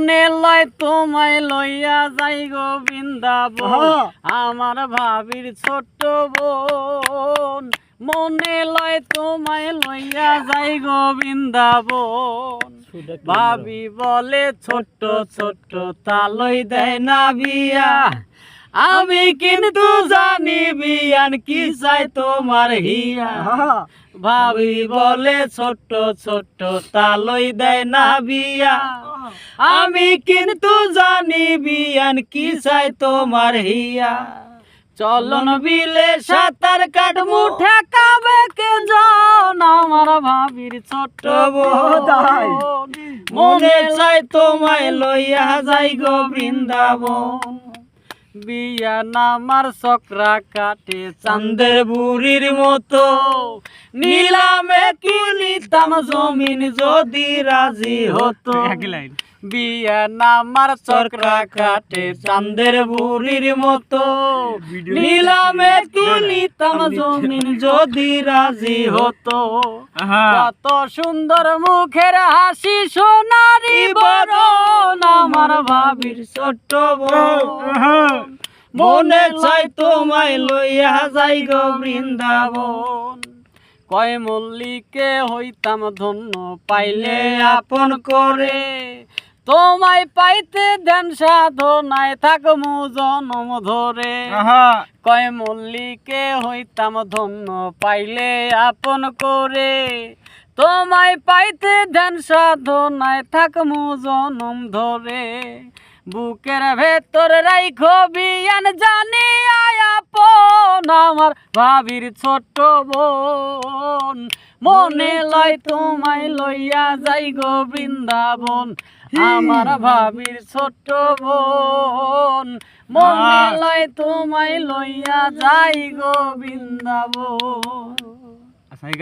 মনে লয় তোমায় লইয়া যাই গো বৃন্দাবন আমার ভাবির ছোট্ট বোন মনে লয় তোমায় লইয়া যাই গো বৃন্দাবন ভাবি বলে ছোট্ট ছোট্ট তালই দেয় না বিয়া আমি কিন্তু জানি বিয়ান কি চাই তোমার হিয়া ভাবি বলে ছোট্ট ছোট্ট তালই দেয় না বিয়া আমি কিন্তু জানি বিয়ান কি চাই তোমার হিয়া চলন বিলে সাঁতার কাট মুঠে কাবে কে জন আমার ভাবির ছোট্ট বোন মনে চাই তোমায় লইয়া যাই গো বৃন্দাবন বিয়া নামার চক্রা কাটে চাঁদের বুড়ির মতো নিলামে কিনিতাম জমিন যদি রাজি হতো বিয়া নামার চক্রা কাটে চাঁদের বুড়ির মতো নিলামে কিনিতাম জমিন যদি রাজি হতো কত সুন্দর মুখের হাসি সোনারি বরণ আমার ভাবির ছোট্ট বোন মনে চাই তোমায় লইয়া যাই গো বৃন্দাবন কয় মল্লিকে হইতাম ধন্য পাইলে আপন করে তোমায় পাইতে দেন সাধনায় থাকমু জনম ধরে কয় মল্লিকে হইতাম ধন্য পাইলে আপন করে তোমায় পাইতে দেন সাধনায় থাকমু জনম ধরে বুকের ভেতর রাইখো বিয়ান জানি আপন আমার ভাবির ছোট্ট বোন মনে লয় তোমায় লইয়া যাই গো বৃন্দাবন আমার ভাবির ছোট্ট বোন মনে লয় তোমায় লইয়া যাই গো বৃন্দাবন।